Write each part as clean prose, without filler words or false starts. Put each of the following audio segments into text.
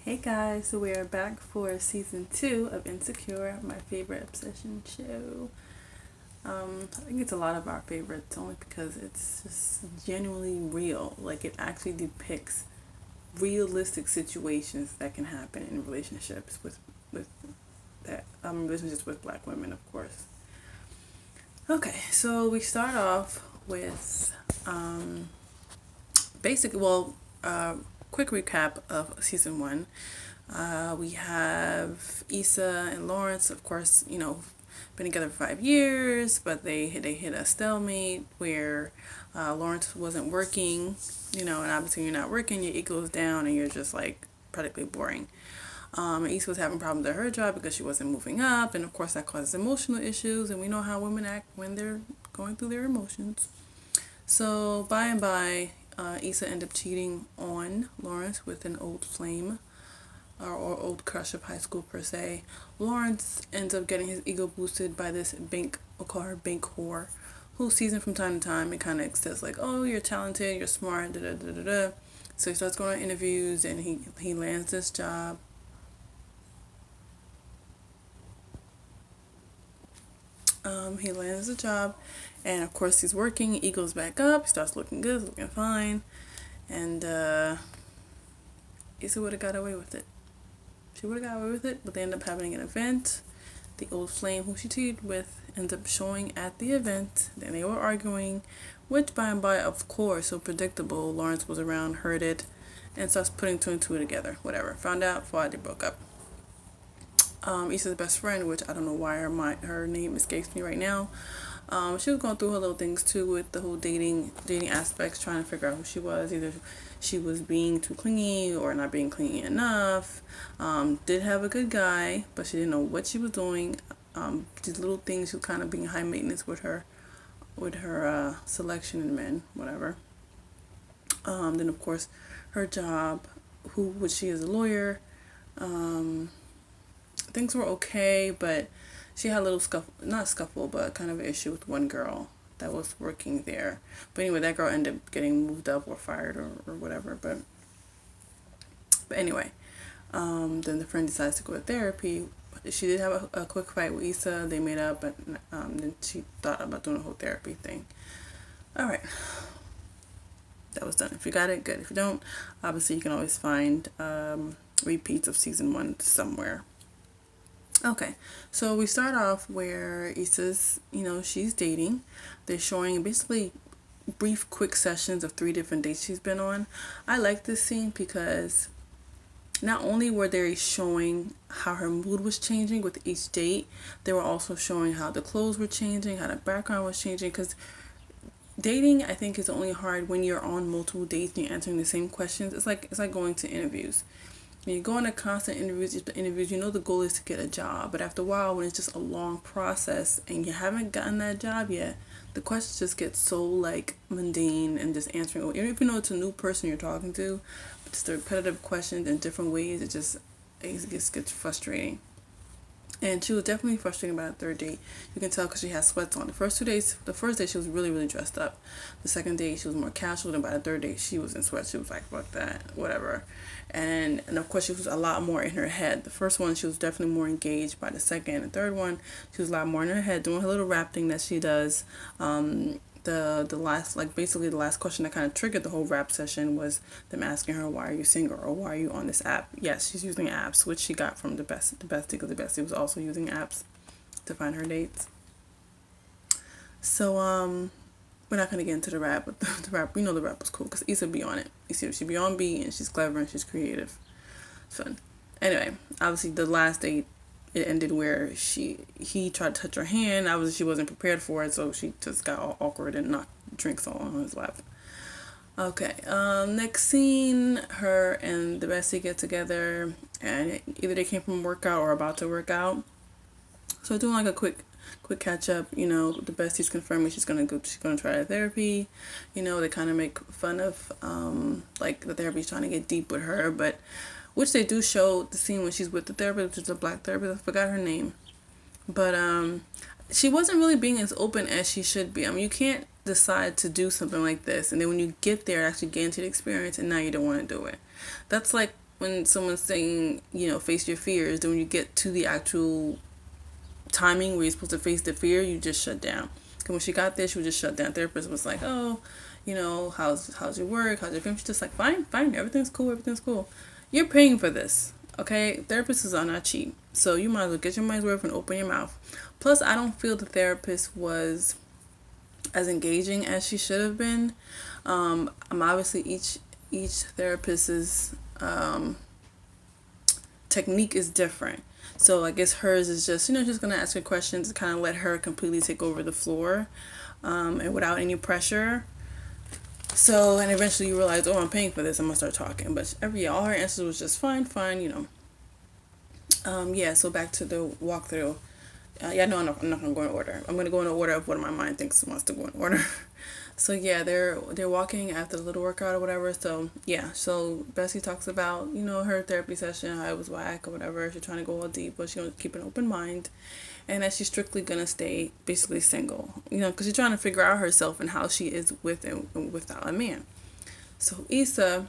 Hey guys, so we are back for season 2 of Insecure, my favorite obsession show. I think it's a lot of our favorites only because it's just genuinely real. Like it actually depicts realistic situations that can happen in relationships with relationships with black women, of course. Okay, so we start off with basically, quick recap of season 1. We have Issa and Lawrence, of course, been together for 5 years, but they hit a stalemate where Lawrence wasn't working, and obviously you're not working, your ego is down, and you're just like practically boring. Issa was having problems at her job because she wasn't moving up, and of course that causes emotional issues, and we know how women act when they're going through their emotions. So by and by, Issa ended up cheating on Lawrence with an old flame or old crush of high school per se. Lawrence ends up getting his ego boosted by this bank, we'll call her bank whore, who sees him from time to time and kind of says like, "Oh, you're talented, you're smart, da da da da da." So he starts going on interviews and he lands this job. He lands a job, and of course he's working. He goes back up. He starts looking good, looking fine, and Issa would have got away with it. She would have got away with it, but they end up having an event. The old flame who she cheated with ends up showing at the event. Then they were arguing, which by and by, of course, so predictable. Lawrence was around, heard it, and starts putting two and two together. Whatever. Found out, thought they broke up. Issa's best friend, which I don't know why her name escapes me right now. She was going through her little things too with the whole dating aspects, trying to figure out who she was. Either she was being too clingy or not being clingy enough. Did have a good guy, but she didn't know what she was doing. These little things, she was kind of being high maintenance with her selection in men, whatever. Then of course, her job, which she is a lawyer. Things were okay, but she had a little not scuffle, but kind of an issue with one girl that was working there. But anyway, that girl ended up getting moved up or fired or whatever. But anyway, then the friend decides to go to therapy. She did have a quick fight with Issa. They made up, but then she thought about doing a whole therapy thing. All right, that was done. If you got it, good. If you don't, obviously you can always find repeats of season 1 somewhere. Okay, so we start off where Issa's, she's dating. They're showing basically brief, quick sessions of 3 different dates she's been on. I like this scene because not only were they showing how her mood was changing with each date, they were also showing how the clothes were changing, how the background was changing. Because dating, I think, is only hard when you're on multiple dates and you're answering the same questions. It's like going to interviews. When you go on a constant interviews, you know the goal is to get a job. But after a while, when it's just a long process and you haven't gotten that job yet, the questions just get so like mundane and just answering. Even if you know it's a new person you're talking to, but just the repetitive questions in different ways, it just gets frustrating. And she was definitely frustrated by the third date. You can tell because she had sweats on. The first day she was really, really dressed up. The second day she was more casual. And by the third day she was in sweats. She was like, fuck that, whatever. And of course she was a lot more in her head. The first one she was definitely more engaged. By the second and third one she was a lot more in her head, doing her little rap thing that she does. The last, like basically the last question that kind of triggered the whole rap session was them asking her, why are you single, or why are you on this app? Yes, she's using apps, which she got from the bestie, because the bestie was also using apps to find her dates. So we're not gonna get into the rap, but the rap, we know the rap was cool because Issa be on it. You see, she be on beat and she's clever and she's creative. It's fun. Anyway, obviously the last date, it ended where he tried to touch her hand. Obviously she wasn't prepared for it, so she just got all awkward and knocked drinks all on his lap. Okay, next scene, her and the bestie get together, and either they came from a workout or about to work out. So doing like a quick catch up. The bestie's confirming she's gonna try therapy. They kind of make fun of like the therapy's trying to get deep with her, but which they do show the scene when she's with the therapist, which is a black therapist. I forgot her name, but she wasn't really being as open as she should be. I mean, you can't decide to do something like this, and then when you get there, actually get into the experience, and now you don't want to do it. That's like when someone's saying, face your fears, then when you get to the actual timing where you're supposed to face the fear, you just shut down. Because when she got there, she was just shut down. Therapist was like, oh, how's your work? How's your family? She's just like, fine, everything's cool. You're paying for this, okay? Therapists are not cheap. So you might as well get your money's worth and open your mouth. Plus, I don't feel the therapist was as engaging as she should have been. Obviously each therapist's technique is different. So I guess hers is just, just going to ask her questions to kind of let her completely take over the floor, and without any pressure. So, and eventually you realize, oh, I'm paying for this, I'm going to start talking. But all her answers was just fine. Yeah, so back to the walkthrough. No, I'm not going to go in order. I'm going to go in order of what my mind thinks wants to go in order. So yeah, they're walking after the little workout or whatever. So yeah, so Bessie talks about, her therapy session, how it was whack or whatever. She's trying to go all deep, but she's going to keep an open mind. And that she's strictly going to stay basically single, because she's trying to figure out herself and how she is with and without a man. So Issa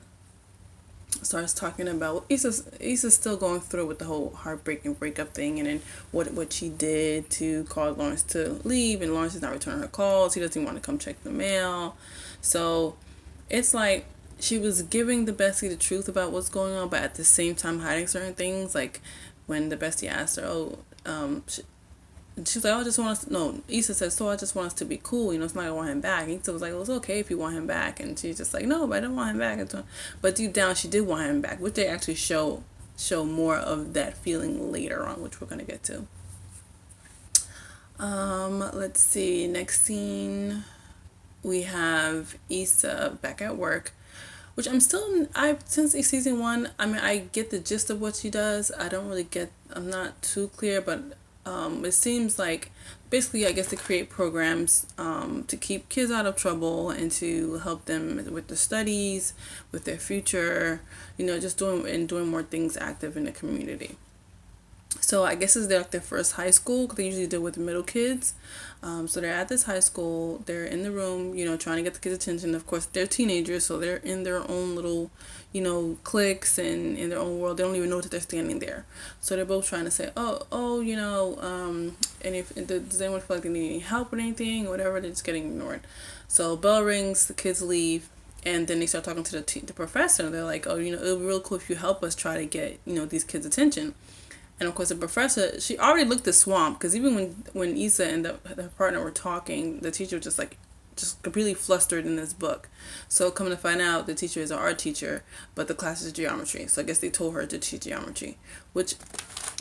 starts talking about Issa's still going through with the whole heartbreaking breakup thing, and then what she did to cause Lawrence to leave, and Lawrence is not returning her calls. He doesn't even want to come check the mail. So it's like she was giving the bestie the truth about what's going on, but at the same time hiding certain things. Like when the bestie asked her, she's like, I just want us to, no, Issa says, so I just want us to be cool, it's not like I want him back. And Issa was like, well, it's okay if you want him back. And she's just like, no, but I don't want him back. But deep down, she did want him back, which they actually show more of that feeling later on, which we're going to get to. Let's see, next scene, we have Issa back at work, which since season 1, I get the gist of what she does. I'm not too clear, but it seems like basically, I guess, to create programs to keep kids out of trouble and to help them with their studies, with their future, just doing more things active in the community. So I guess it's their first high school, because they usually deal with middle kids. So they're at this high school. They're in the room, trying to get the kids' attention. Of course, they're teenagers, so they're in their own little, cliques and in their own world. They don't even know that they're standing there. So they're both trying to say, and does anyone feel like they need any help with anything or whatever? They're just getting ignored. So bell rings, the kids leave. And then they start talking to the professor. They're like, oh, it would be really cool if you help us try to get, these kids' attention. And of course, the professor, she already looked at Swamp, because even when Issa and her partner were talking, the teacher was just completely flustered in this book. So coming to find out, the teacher is an art teacher, but the class is geometry. So I guess they told her to teach geometry, which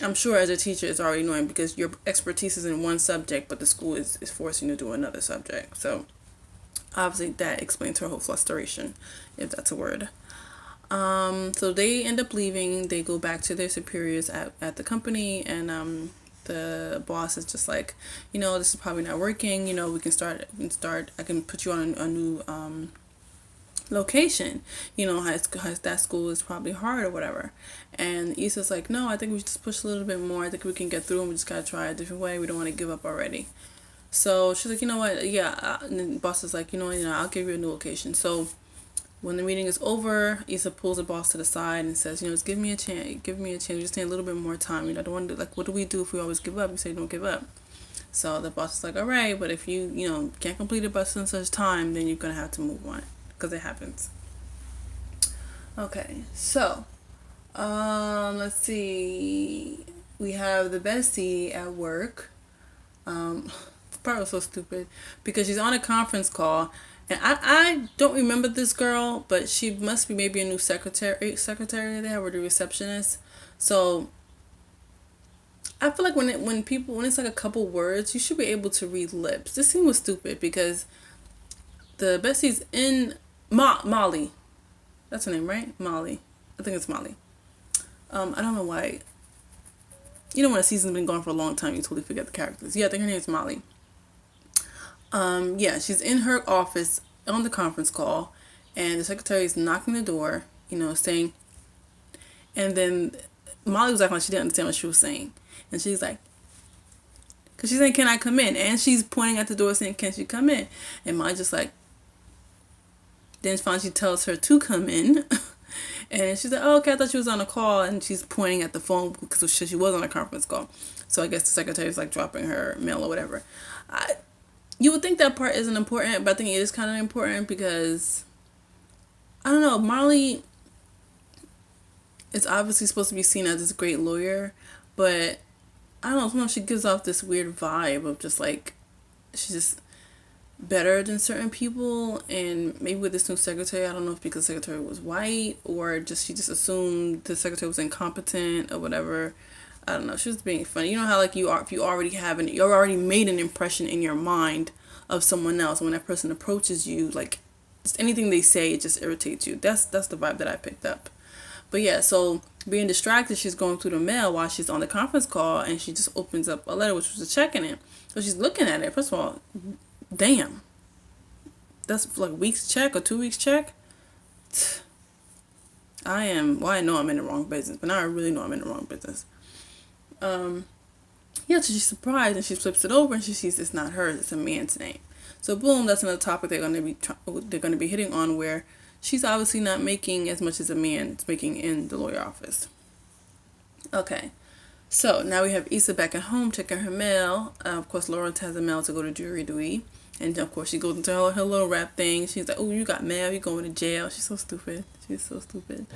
I'm sure as a teacher is already annoying, because your expertise is in one subject, but the school is forcing you to do another subject. So obviously that explains her whole frustration, if that's a word. So they end up leaving. They go back to their superiors at the company, and the boss is just like, this is probably not working. We can start. I can put you on a new location. That school is probably hard or whatever. And Issa's like, no, I think we should just push a little bit more. I think we can get through, and we just gotta try a different way. We don't want to give up already. So she's like, you know what? Yeah. And the boss is like, I'll give you a new location. So when the meeting is over, Issa pulls the boss to the side and says, just give me a chance. We just need a little bit more time. I don't want to, what do we do if we always give up? You say don't give up. So the boss is like, all right, but if you, can't complete it by such time, then you're going to have to move on, because it happens. Okay, so, let's see. We have the bestie at work. This part was so stupid, because she's on a conference call. And I don't remember this girl, but she must be maybe a new secretary there, or the receptionist. So I feel like when it's like a couple words, you should be able to read lips. This scene was stupid, because the bestie's in Molly. That's her name, right? Molly. I think it's Molly. I don't know why. When a season's been going for a long time, you totally forget the characters. Yeah, I think her name is Molly. She's in her office on the conference call, and the secretary is knocking the door, saying, and then Molly was acting like she didn't understand what she was saying. And she's like, because she's saying, can I come in? And she's pointing at the door saying, can she come in? And Molly just like, then finally she tells her to come in. And she's like, oh, okay, I thought she was on a call. And she's pointing at the phone because she was on a conference call. So I guess the secretary is like dropping her mail or whatever. You would think that part isn't important, but I think it is kind of important because, I don't know, Marley is obviously supposed to be seen as this great lawyer, but I don't know, sometimes she gives off this weird vibe of just like, she's just better than certain people. And maybe with this new secretary, I don't know if because the secretary was white or just she just assumed the secretary was incompetent or whatever. I don't know, she was being funny. You know how like you are, if you already you already made an impression in your mind of someone else, when that person approaches you, like just anything they say, it just irritates you. That's the vibe that I picked up. But yeah, so being distracted, she's going through the mail while she's on the conference call, and she just opens up a letter, which was a check in it. So she's looking at it. First of all, damn, that's like a week's check or 2 weeks check. I know I'm in the wrong business, but now I really know I'm in the wrong business. Yeah, so she's surprised and she flips it over and she sees it's not hers, it's a man's name. So boom, that's another topic they're going to be hitting on, where she's obviously not making as much as a man is making in the lawyer office. Okay, so now we have Issa back at home checking her mail. Of course, Lawrence has a mail to go to jury duty. And of course, she goes into her little rap thing. She's like, oh, you got mail, you're going to jail. She's so stupid. She's so stupid.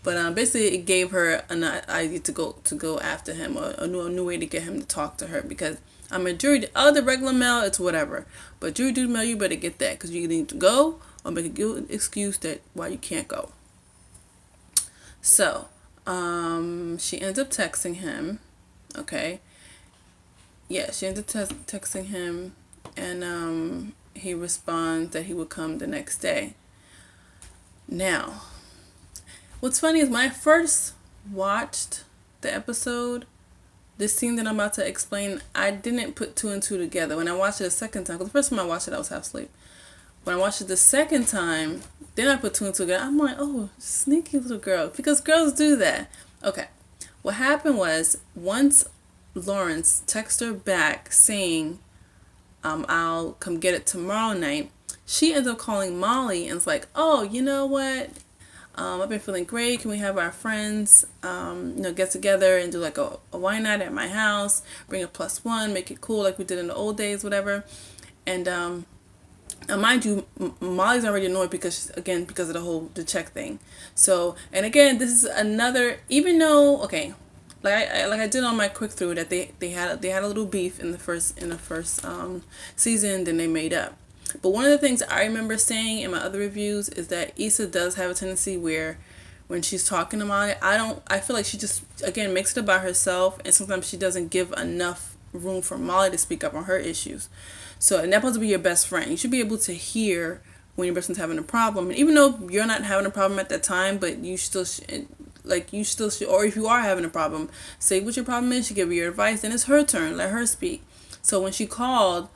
But basically, it gave her an idea to go after him, or a new way to get him to talk to her. Because I'm a jury, the regular mail, it's whatever. But jury duty mail, you better get that. Because you need to go or make a good excuse that why you can't go. So, she ends up texting him. Okay. Yeah, she ends up texting him. And he responds that he would come the next day. Now, what's funny is when I first watched the episode, this scene that I'm about to explain, I didn't put two and two together. When I watched it a second time, because the first time I watched it, I was half asleep. When I watched it the second time, then I put two and two together. I'm like, oh, sneaky little girl. Because girls do that. Okay. What happened was, once Lawrence texted her back saying, I'll come get it tomorrow night, she ends up calling Molly and it's like, oh, you know what? I've been feeling great. Can we have our friends, get together and do like a wine night at my house? Bring a +1, make it cool like we did in the old days, whatever. And mind you, Molly's already annoyed because of the check thing. So, and again, this is another, even though, okay, like I did on my quick through, that they had a little beef in the first season, then they made up. But one of the things I remember saying in my other reviews is that Issa does have a tendency where, when she's talking to Molly, I feel like she just, again, makes it about herself, and sometimes she doesn't give enough room for Molly to speak up on her issues. So, and that's supposed to be your best friend. You should be able to hear when your person's having a problem, and even though you're not having a problem at that time, but you still should, or if you are having a problem, say what your problem is. She give you your advice, then it's her turn. Let her speak. So when she called,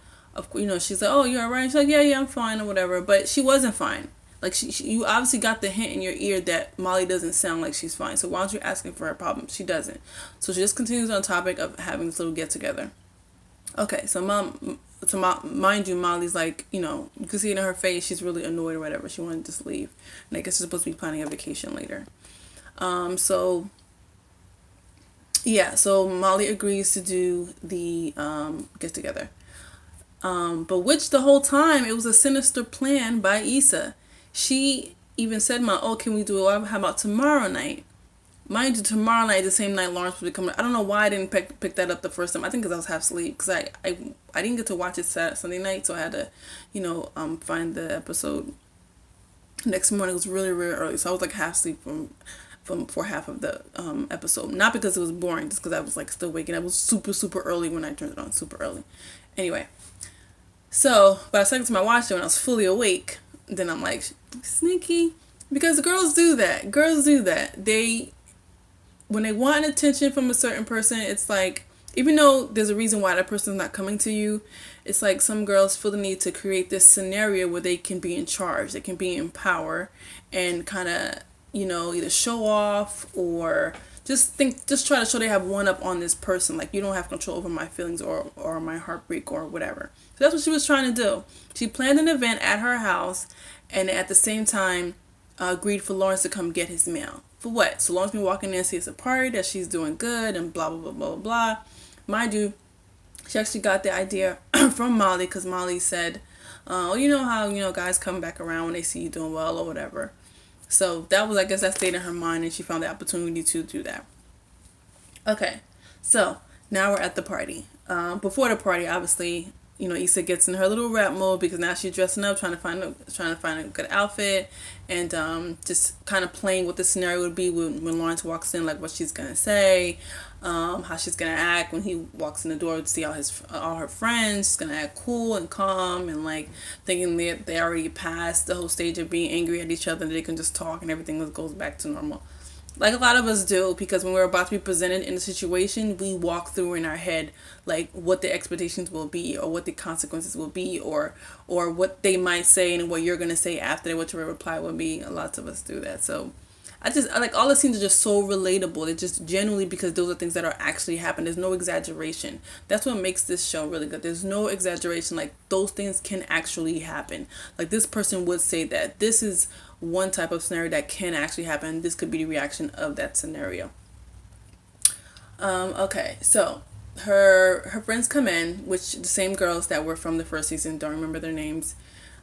she's like, oh, you're all right. She's like, yeah, I'm fine or whatever. But she wasn't fine. Like you obviously got the hint in your ear that Molly doesn't sound like she's fine. So why aren't you asking for her problem? She doesn't. So she just continues on topic of having this little get together. Okay, so mind you, Molly's like, you can see it in her face, she's really annoyed or whatever. She wanted to just leave. And I guess she's supposed to be planning a vacation later. So Molly agrees to do the get together. But which the whole time it was a sinister plan by Issa. She even said, can we do it? How about tomorrow night? Mind you, tomorrow night, the same night Lawrence would come. I don't know why I didn't pick that up the first time. I think because I was half asleep. Because I didn't get to watch it Sunday night, so I had to, find the episode next morning. It was really, really early, so I was like half asleep for half of the episode. Not because it was boring, just because I was like still waking up. It was super, super early when I turned it on. Super early. Anyway, so by the second time I watched it, when I was fully awake, then I'm like, sneaky, because girls do that. When they want attention from a certain person, it's like, even though there's a reason why that person's not coming to you, it's like some girls feel the need to create this scenario where they can be in charge, they can be in power, and kind of, either show off or just try to show they have one up on this person. Like, you don't have control over my feelings or my heartbreak or whatever. So that's what she was trying to do. She planned an event at her house, and at the same time agreed for Lawrence to come get his mail. For what? So long as we walk in there and see it's a party, that she's doing good and blah, blah, blah, blah, blah. Mind you, she actually got the idea from Molly, because Molly said, oh, you know how, guys come back around when they see you doing well or whatever. So that was, I guess, that stayed in her mind, and she found the opportunity to do that. Okay, so now we're at the party. Before the party, obviously, Issa gets in her little rap mode, because now she's dressing up, trying to find a good outfit, and just kind of playing what the scenario would be when Lawrence walks in, like what she's gonna say, how she's gonna act when he walks in the door to see all her friends. She's gonna act cool and calm, and like thinking they already passed the whole stage of being angry at each other, and they can just talk and everything goes back to normal. Like a lot of us do, because when we're about to be presented in a situation, we walk through in our head like what the expectations will be, or what the consequences will be, or what they might say and what you're gonna say after, what your reply will be. Lots of us do that. So I like all the scenes are just so relatable. They're just genuinely, because those are things that are actually happening. There's no exaggeration. That's what makes this show really good. There's no exaggeration. Like, those things can actually happen. Like, this person would say that this is one type of scenario that can actually happen. This could be the reaction of that scenario. Okay, so her friends come in, which the same girls that were from the first season. Don't remember their names.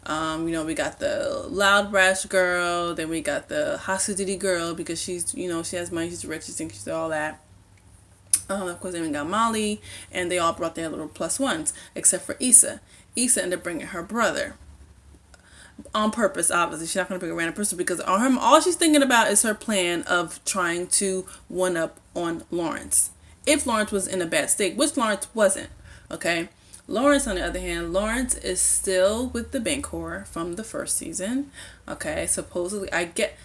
We got the loud brash girl, then we got the hostility girl, because she's, she has money, she's rich, she thinks she's all that. Of course, then we got Molly, and they all brought their little plus ones, except for Issa. Issa ended up bringing her brother. On purpose, obviously. She's not going to bring a random person, because all she's thinking about is her plan of trying to one-up on Lawrence. If Lawrence was in a bad state, which Lawrence wasn't, okay? Lawrence, on the other hand, Lawrence is still with the bank whore from the first season. Okay, supposedly, I get...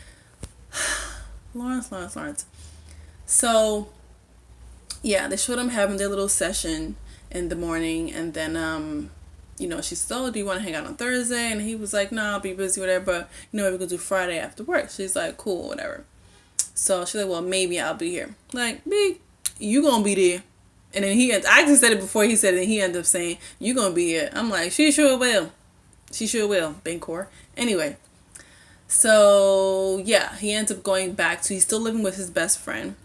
Lawrence. So, yeah, they showed him having their little session in the morning, and then, she said, oh, do you want to hang out on Thursday? And he was like, no, I'll be busy, whatever, but, we're going to do Friday after work. She's like, cool, whatever. So she's like, well, maybe I'll be here. Like, me, you gonna be there. And then I just said it before he said it, and he ended up saying, you gonna be here. I'm like, she sure will. She sure will, Bancor. Anyway, so, yeah, he ends up going back to, he's still living with his best friend.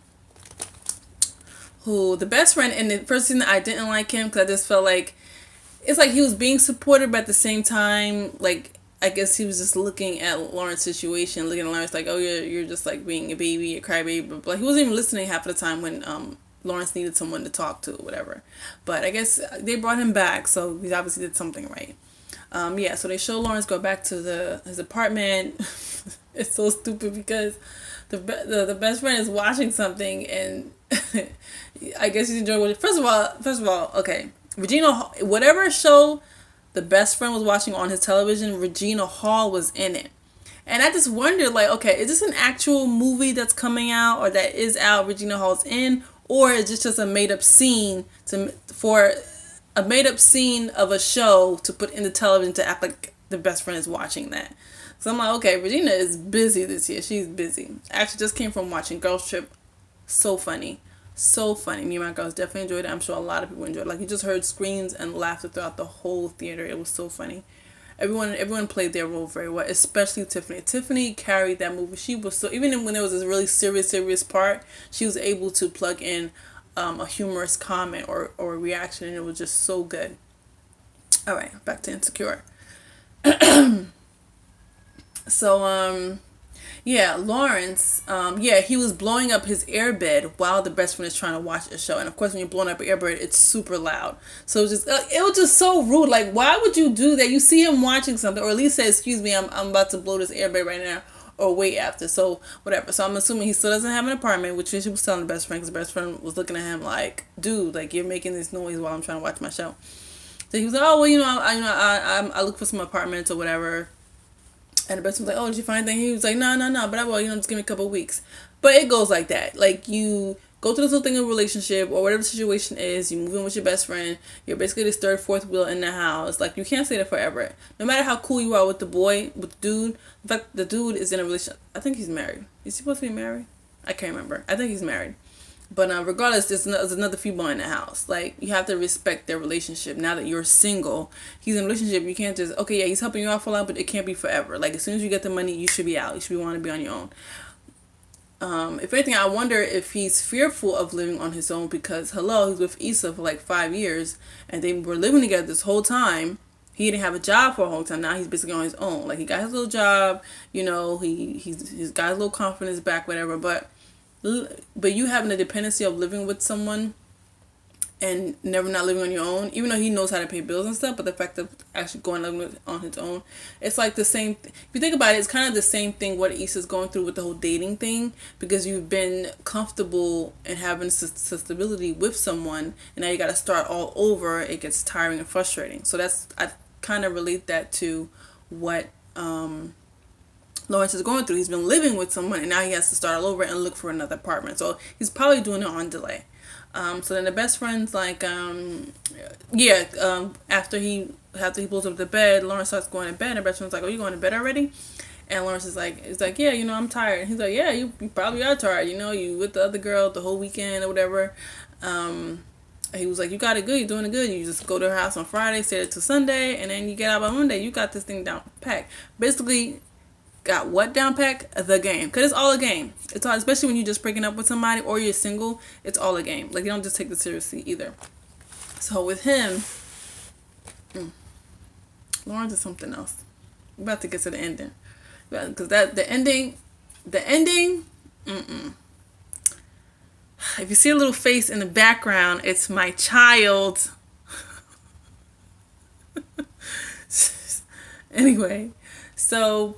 The best friend, in the first season, I didn't like him, because I just felt like, it's like he was being supportive, but at the same time, like, I guess he was just looking at Lawrence's situation, looking at Lawrence like, oh, you're just like being a baby, a crybaby, but like, he wasn't even listening half of the time when, Lawrence needed someone to talk to, whatever. But I guess they brought him back, so he obviously did something right. So they show Lawrence go back to his apartment. It's so stupid, because the best friend is watching something, and I guess he's enjoying it. First of all, okay, Regina, whatever show the best friend was watching on his television, Regina Hall was in it. And I just wondered, like, okay, is this an actual movie that's coming out, or that is out, Regina Hall's in? Or is it just a made-up scene of a show to put in the television to act like the best friend is watching that? So I'm like, okay, Regina is busy this year. She's busy. I actually just came from watching Girls Trip. So funny. So funny. Me and my girls definitely enjoyed it. I'm sure a lot of people enjoyed it. Like, you just heard screams and laughter throughout the whole theater. It was so funny. Everyone played their role very well, especially Tiffany. Tiffany carried that movie. She was so, even when there was this really serious part, she was able to plug in a humorous comment or a reaction, and it was just so good. All right, back to Insecure. So, Lawrence, he was blowing up his airbed while the best friend is trying to watch a show. And of course, when you're blowing up an airbed, it's super loud. So it was just so rude. Like, why would you do that? You see him watching something, or at least say, excuse me, I'm about to blow this airbed right now, or wait after. So whatever. So I'm assuming he still doesn't have an apartment, which she was telling the best friend, because the best friend was looking at him like, dude, like, you're making this noise while I'm trying to watch my show. So he was like, oh, well, I look for some apartments or whatever. And the best was like, oh, did you find anything? He was like, no, but I will, just give me a couple of weeks. But it goes like that. Like, you go through this little thing of relationship, or whatever the situation is, you move in with your best friend, you're basically this third, fourth wheel in the house. Like, you can't stay there forever. No matter how cool you are with the dude. In fact, the dude is in a relationship. I think he's married. Is he supposed to be married? I can't remember. I think he's married. But regardless, there's another female in the house. Like, you have to respect their relationship. Now that you're single, he's in a relationship, you can't just, okay, yeah, he's helping you out for a while, but it can't be forever. Like, as soon as you get the money, you should be out. You should want to be on your own. if anything, I wonder if he's fearful of living on his own because, hello, he's with Issa for like 5 years and they were living together this whole time. He didn't have a job for a whole time. Now he's basically on his own. Like, he got his little he's got his little confidence back, whatever. But you having the dependency of living with someone and never not living on your own, even though he knows how to pay bills and stuff, but the fact of actually going on his own, it's like the same. If you think about it, it's kind of the same thing what Issa's going through with the whole dating thing, because you've been comfortable and having stability with someone, and now you got to start all over. It gets tiring and frustrating. So I kind of relate that to what Lawrence is going through. He's been living with someone, and now he has to start all over and look for another apartment. So he's probably doing it on delay. So then the best friend's like, after he pulls up the bed, Lawrence starts going to bed, and the best friend's like, oh, you going to bed already? And Lawrence is like, yeah, I'm tired. And he's like, yeah, you probably are tired. You with the other girl the whole weekend or whatever. He was like, you got it good. You're doing it good. You just go to her house on Friday, stay there till Sunday, and then you get out by Monday. You got this thing down packed. Basically, got what down pack? The game. Because it's all a game. It's all, especially when you're just breaking up with somebody or you're single, it's all a game. Like, you don't just take this seriously either. So with him, Lawrence is something else. We're about to get to the ending. Because the ending, if you see a little face in the background, it's my child. Anyway, so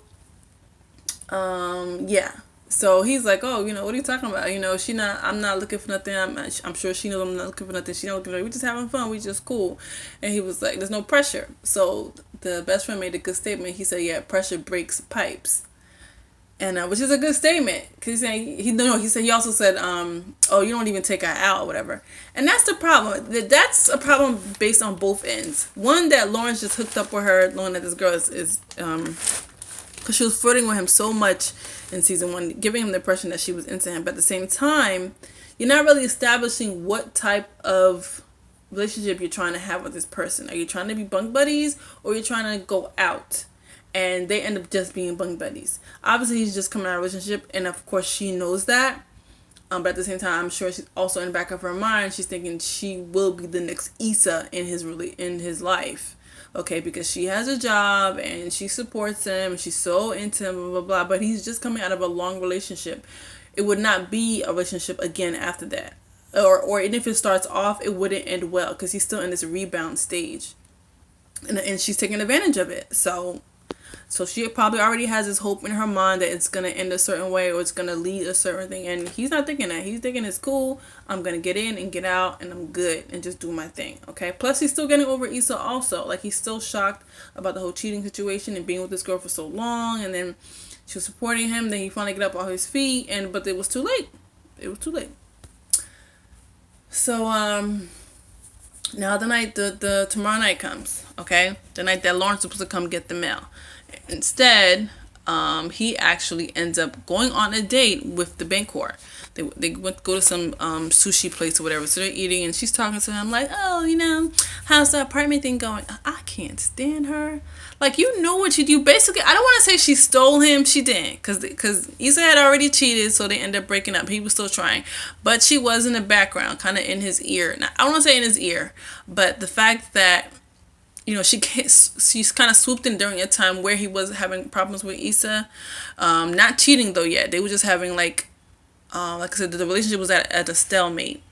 so he's like, oh, what are you talking about? I'm not looking for nothing. I'm sure she knows I'm not looking for nothing. She not looking for, we're just having fun. We just cool. And he was like, there's no pressure. So the best friend made a good statement. He said, yeah, pressure breaks pipes. And which is a good statement, because he also said, oh, you don't even take her out or whatever. And that's the problem. That's a problem based on both ends. One, that Lawrence just hooked up with her, knowing that this girl is because she was flirting with him so much in season 1, giving him the impression that she was into him. But at the same time, you're not really establishing what type of relationship you're trying to have with this person. Are you trying to be bunk buddies, or are you trying to go out? And they end up just being bunk buddies. Obviously, he's just coming out of a relationship, and of course, she knows that. But at the same time, I'm sure she's also in the back of her mind, she's thinking she will be the next Issa in his life. Okay, because she has a job and she supports him and she's so into him, blah, blah, blah. But he's just coming out of a long relationship. It would not be a relationship again after that. Or even if it starts off, it wouldn't end well, because he's still in this rebound stage. And she's taking advantage of it. So she probably already has this hope in her mind that it's going to end a certain way, or it's going to lead a certain thing. And he's not thinking that. He's thinking it's cool. I'm going to get in and get out, and I'm good and just do my thing. Okay. Plus, he's still getting over Issa also. Like, he's still shocked about the whole cheating situation and being with this girl for so long. And then she was supporting him. Then he finally got up on his feet, but it was too late. It was too late. So, now the night, the tomorrow night comes. Okay. The night that Lawrence was supposed to come get the mail. Instead, he actually ends up going on a date with the Bancor. They went to go to some sushi place or whatever. So they're eating, and she's talking to him like, oh, how's the apartment thing going? I can't stand her. Like, what you do. Basically, I don't want to say she stole him. She didn't, because Issa had already cheated, so they ended up breaking up. He was still trying, but she was in the background, kind of in his ear. Now, I don't want to say in his ear, but the fact that she's kind of swooped in during a time where he was having problems with Issa. Not cheating though yet. They were just having like I said, the relationship was at a stalemate.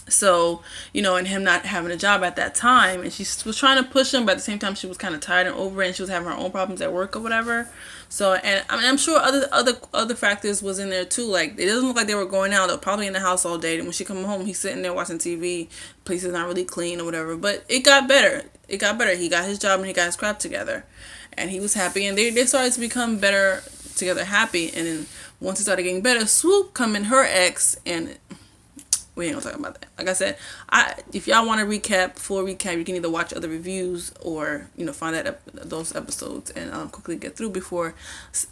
So, and him not having a job at that time, and she was trying to push him, but at the same time she was kind of tired and over it, and she was having her own problems at work or whatever. So, and I'm sure other factors was in there too. Like, it doesn't look like they were going out. They're probably in the house all day. And when she come home, he's sitting there watching TV. Place is not really clean or whatever. But it got better. He got his job and he got his crap together, and he was happy. And they started to become better together, happy. And then once it started getting better, swoop come in her ex, and we ain't gonna talk about that. Like I said, if y'all want a full recap, you can either watch other reviews or find those episodes and quickly get through before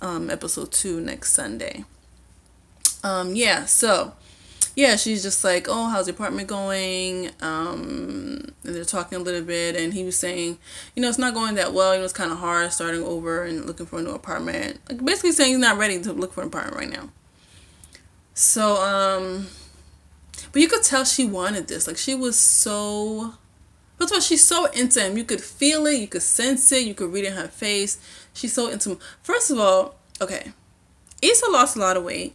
episode 2 next Sunday. She's just like, oh, how's the apartment going? And they're talking a little bit, and he was saying, it's not going that well. It's kind of hard starting over and looking for a new apartment. Like, basically saying he's not ready to look for an apartment right now. So, but you could tell she wanted this. Like, she was so, first of all, she's so into him. You could feel it, you could sense it, you could read it in her face. She's so into him. First of all, okay, Issa lost a lot of weight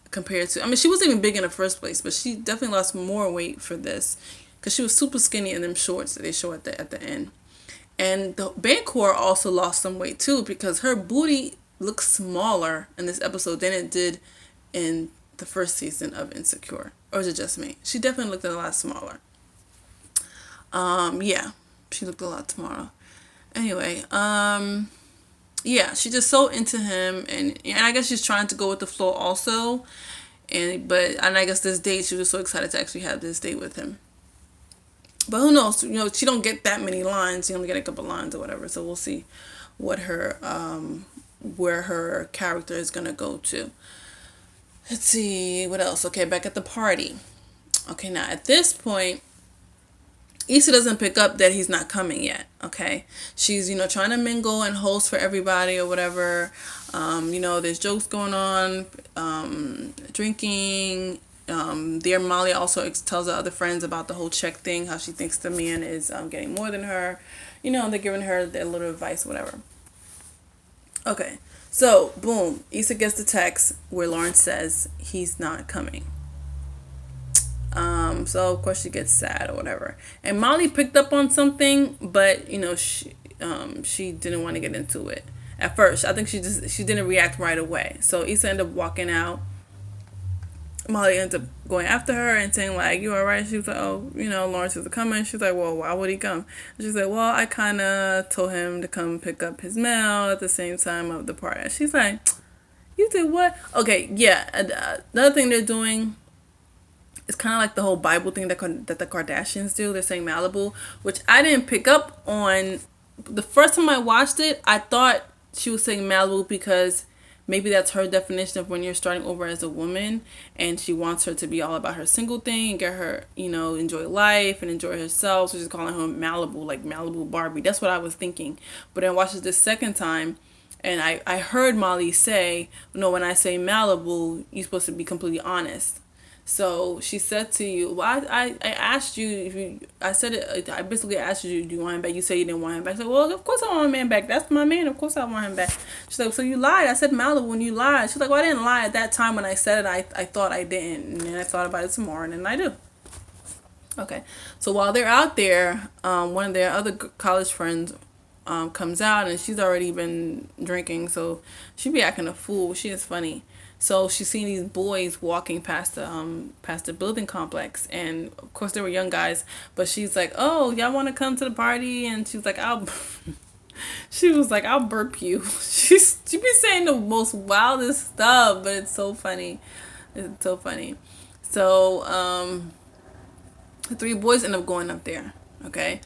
compared to, I mean, she wasn't even big in the first place, but she definitely lost more weight for this because she was super skinny in them shorts that they show at the end. And the Bancore also lost some weight too because her booty looks smaller in this episode than it did in the first season of Insecure. Or is it just me? She definitely looked a lot smaller. Yeah, she looked a lot smaller. Anyway, yeah, she's just so into him, and I guess she's trying to go with the flow also. And I guess this date, she was so excited to actually have this date with him. But who knows? You know, she don't get that many lines. She only get a couple lines or whatever. So we'll see what her where her character is gonna go to. Let's see what else. Okay, back at the party. Okay, now at this point, Issa doesn't pick up that he's not coming yet. Okay, she's trying to mingle and host for everybody or whatever. There's jokes going on, drinking. There, Molly also tells the other friends about the whole check thing, how she thinks the man is getting more than her. They're giving her their little advice, whatever. Okay, so boom, Issa gets the text where Lawrence says he's not coming. So of course she gets sad or whatever. And Molly picked up on something, but she didn't want to get into it at first. I think she didn't react right away. So Issa ended up walking out. Molly ends up going after her and saying like, "You alright?" She was like, "Oh, Lawrence is coming." She's like, "Well, why would he come?" She's like, "Well, I kind of told him to come pick up his mail at the same time of the party." She's like, "You did what?" Okay, yeah. Another thing they're doing, it's kind of like the whole Bible thing that the Kardashians do. They're saying Malibu, which I didn't pick up on. The first time I watched it, I thought she was saying Malibu because maybe that's her definition of when you're starting over as a woman and she wants her to be all about her single thing and get her, enjoy life and enjoy herself. So she's calling her Malibu, like Malibu Barbie. That's what I was thinking. But then I watched it the second time and I heard Molly say, "No, when I say Malibu, you're supposed to be completely honest." So she said to you, well, I asked you if you, I said it, I basically asked you, do you want him back? You said you didn't want him back. I said, well, of course I want my man back. That's my man. Of course I want him back. She's like, so you lied. I said Malibu when you lied. She's like, well, I didn't lie at that time when I said it. I thought I didn't. And then I thought about it some more and then I do. Okay. So while they're out there, one of their other college friends comes out and she's already been drinking. So she be acting a fool. She is funny. So she's seen these boys walking past the building complex, and of course they were young guys. But she's like, "Oh, y'all want to come to the party?" And she was like, "I'll burp you." She be saying the most wildest stuff, but it's so funny. It's so funny. So the three boys end up going up there. Okay.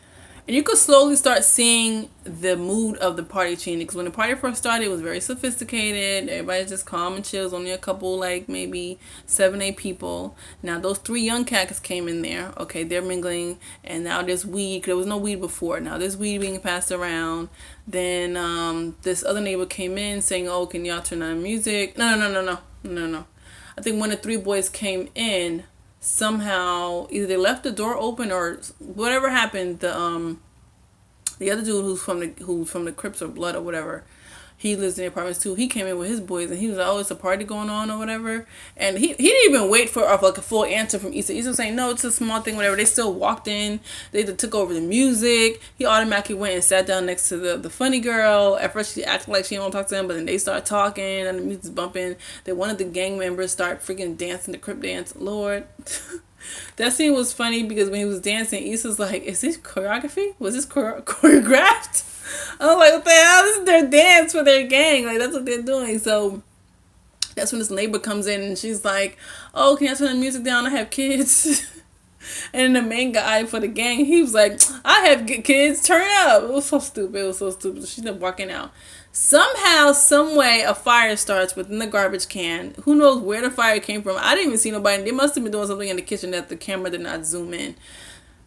And you could slowly start seeing the mood of the party changing. Because when the party first started, it was very sophisticated. Everybody's just calm and chill. Only a couple, like maybe 7, 8 people. Now, those 3 young cats came in there. Okay, they're mingling. And now there's weed. There was no weed before. Now there's weed being passed around. Then this other neighbor came in saying, "Oh, can y'all turn on music?" No. I think when the 3 boys came in, somehow either they left the door open or whatever happened. The other dude who's from the Crips or Blood or whatever, he lives in the apartments too. He came in with his boys and he was like, "Oh, it's a party going on or whatever." And he didn't even wait for like a full answer from Issa. Issa was saying, "No, it's a small thing, whatever." They still walked in. They took over the music. He automatically went and sat down next to the funny girl. At first she acted like she didn't want to talk to him, but then they start talking and the music's bumping. Then one of the gang members start freaking dancing the Crip dance. Lord. That scene was funny because when he was dancing, Issa's like, "Is this choreography? Was this choreographed?" I was like, "What the hell? This is their dance for their gang. Like, that's what they're doing." So that's when this neighbor comes in and she's like, "Oh, can I turn the music down? I have kids." And the main guy for the gang, he was like, "I have kids. Turn it up." It was so stupid. She ended up walking out. Somehow, some way, a fire starts within the garbage can. Who knows where the fire came from? I didn't even see nobody. They must have been doing something in the kitchen that the camera did not zoom in.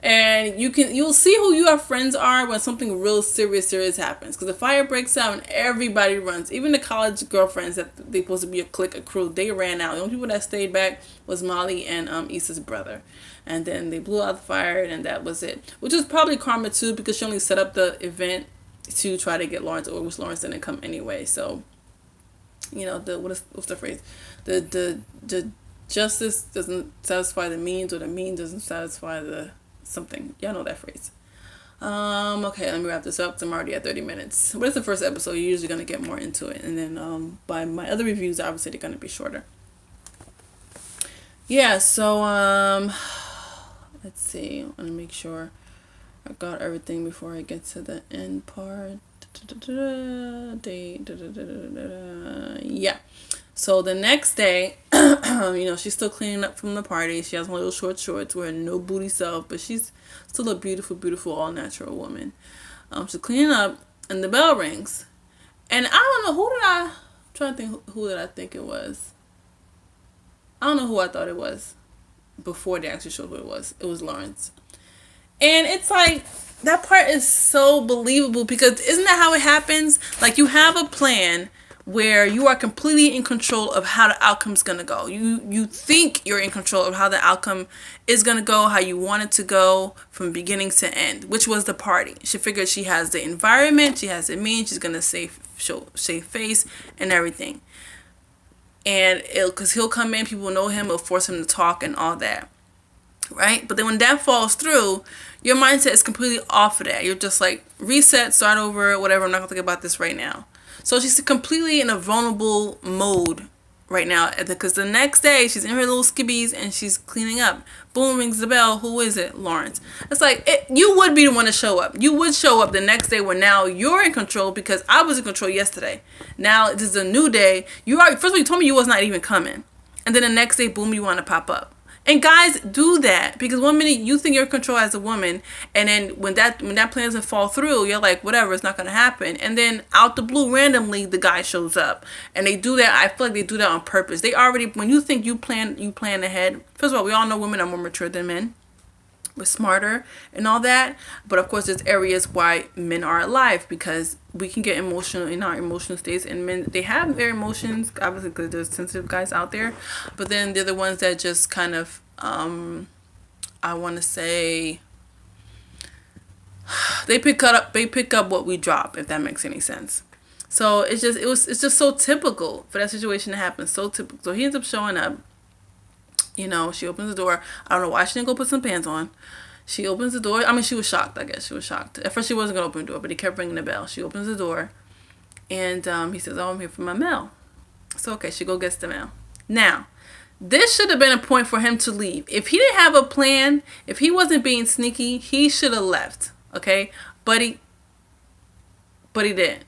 And you'll see who your friends are when something real serious happens. Because the fire breaks out and everybody runs. Even the college girlfriends that they supposed to be a clique, a crew, they ran out. The only people that stayed back was Molly and Issa's brother. And then they blew out the fire, and that was it. Which was probably karma too, because she only set up the event to try to get Lawrence, or which Lawrence didn't come anyway. So, you know, what's the phrase? The justice doesn't satisfy the means, or the means doesn't satisfy the something. Y'all know that phrase. Okay, let me wrap this up because I'm already at 30 minutes. But it's the first episode. You're usually going to get more into it. And then by my other reviews, obviously they're going to be shorter. Yeah, so let's see. I want to make sure I got everything before I get to the end part. Yeah. So the next day, you know, she's still cleaning up from the party. She has one little short shorts, wearing no booty self, but she's still a beautiful, beautiful, all-natural woman. She's cleaning up, and the bell rings. And I don't know, I'm trying to think, who did I think it was? I don't know who I thought it was before they actually showed who it was. It was Lawrence. And it's like, that part is so believable, because isn't that how it happens? Like, you have a plan where you are completely in control of how the outcome's going to go. You think you're in control of how the outcome is going to go, how you want it to go from beginning to end, which was the party. She figured she has the environment, she has the means, she's going to save face and everything. And because he'll come in, people know him, it'll force him to talk and all that. Right? But then when that falls through, your mindset is completely off of that. You're just like, reset, start over, whatever. I'm not going to think about this right now. So she's completely in a vulnerable mode right now, because the next day she's in her little skibbies and she's cleaning up. Boom, rings the bell. Who is it? Lawrence. It's like, you would be the one to show up. You would show up the next day, where now you're in control, because I was in control yesterday. Now this is a new day. First of all, you told me you was not even coming, and then the next day, boom, you want to pop up. And guys, do that, because one minute you think you're in control as a woman, and then when that plan doesn't fall through, you're like, whatever, it's not going to happen. And then out the blue, randomly, the guy shows up, and they do that. I feel like they do that on purpose. They already, when you think you plan ahead. First of all, we all know women are more mature than men. We're smarter and all that. But of course, there's areas why men are alive, because we can get emotional in our emotional states, and men, they have their emotions, obviously, because there's sensitive guys out there. But then they're the ones that just kind of, I want to say, they pick up what we drop, if that makes any sense. So it's just so typical for that situation to happen. So typical. So he ends up showing up. You know, she opens the door. I don't know why she didn't go put some pants on. She opens the door. I mean, she was shocked, I guess. She was shocked. At first, she wasn't going to open the door, but he kept ringing the bell. She opens the door, and he says, oh, I'm here for my mail. So, okay, she go gets the mail. Now, this should have been a point for him to leave. If he didn't have a plan, if he wasn't being sneaky, he should have left, okay? But he didn't.